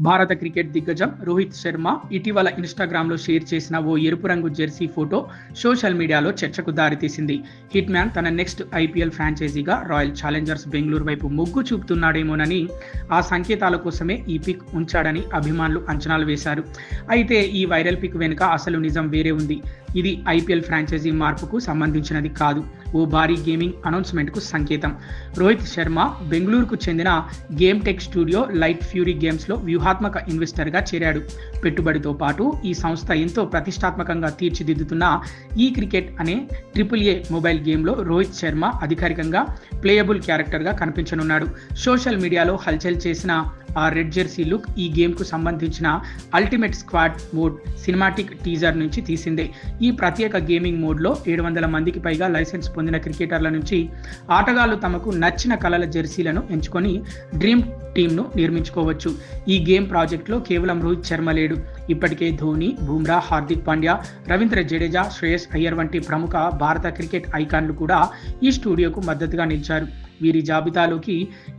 భారత క్రికెట్ దిగ్గజం రోహిత్ శర్మ ఇటీవల ఇన్‌స్టాగ్రామ్‌లో షేర్ చేసిన ఓ ఎరుపు రంగు జెర్సీ ఫోటో సోషల్ మీడియాలో చర్చకు దారితీసింది. హిట్ మ్యాన్ తన నెక్స్ట్ ఐపీఎల్ ఫ్రాంచైజీగా రాయల్ ఛాలెంజర్స్ బెంగళూరు వైపు మొగ్గు చూపుతున్నాడేమోనని, ఆ సంకేతాల కోసమే ఈ పిక్ ఉంచాడని అభిమానులు అంచనాలు వేశారు. అయితే ఈ వైరల్ పిక్ వెనుక అసలు నిజం వేరే ఉంది. ఇది ఐపీఎల్ ఫ్రాంచైజీ మార్పుకు సంబంధించినది కాదు, ఓ భారీ గేమింగ్ అనౌన్స్‌మెంట్‌కు సంకేతం. రోహిత్ శర్మ బెంగళూరుకు చెందిన game tech studio light fury గేమ్స్‌లో వ్యూహాత్మక ఇన్వెస్టర్గా చేరాడు. పెట్టుబడితో పాటు ఈ సంస్థ ఎంతో ప్రతిష్టాత్మకంగా తీర్చిదిద్దుతున్న ఈ క్రికెట్ అనే AAA మొబైల్ గేమ్లో రోహిత్ శర్మ అధికారికంగా ప్లేయబుల్ క్యారెక్టర్గా కనిపించనున్నాడు. సోషల్ మీడియాలో హల్చల్ చేసిన ఆ రెడ్ జెర్సీ లుక్ ఈ గేమ్కు సంబంధించిన ultimate squad mode cinematic teaser నుంచి తీసిందే. ఈ ప్రత్యేక గేమింగ్ మోడ్లో 700 మందికి పైగా లైసెన్స్ పొందిన క్రికెటర్ల నుంచి ఆటగాళ్లు తమకు నచ్చిన కలల జెర్సీలను ఎంచుకొని డ్రీమ్ టీమ్ను నిర్మించుకోవచ్చు. ఈ గేమ్ ప్రాజెక్ట్లో కేవలం రోహిత్ శర్మ లేడు. ఇప్పటికే ధోని, బుమ్రా, హార్దిక్ పాండ్యా, రవీంద్ర జడేజా, శ్రేయస్ అయ్యర్ వంటి ప్రముఖ భారత క్రికెట్ ఐకాన్లు కూడా ఈ స్టూడియోకు మద్దతుగా నిలిచారు. వీరి జాబితాలోకి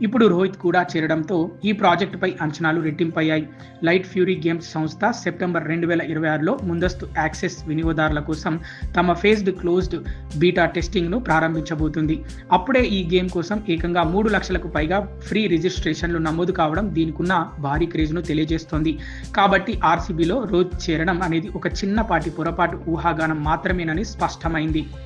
ఇప్పుడు రోహిత్ కూడా చేరడంతో ఈ ప్రాజెక్టుపై అంచనాలు రెట్టింపయ్యాయి. లైట్ ఫ్యూరీ గేమ్స్ సంస్థ సెప్టెంబర్ 2026లో ముందస్తు యాక్సెస్ వినియోగదారుల కోసం తమ ఫేజ్డ్ క్లోజ్డ్ బీటా టెస్టింగ్ను ప్రారంభించబోతుంది. అప్పుడే ఈ గేమ్ కోసం ఏకంగా 3 లక్షలకు పైగా ఫ్రీ రిజిస్ట్రేషన్లు నమోదు కావడం దీనికున్న భారీ క్రేజ్ను తెలియజేస్తోంది. కాబట్టి ఆర్సీబీలో రోహిత్ చేరడం అనేది ఒక చిన్నపాటి పొరపాటు ఊహాగానం మాత్రమేనని స్పష్టమైంది.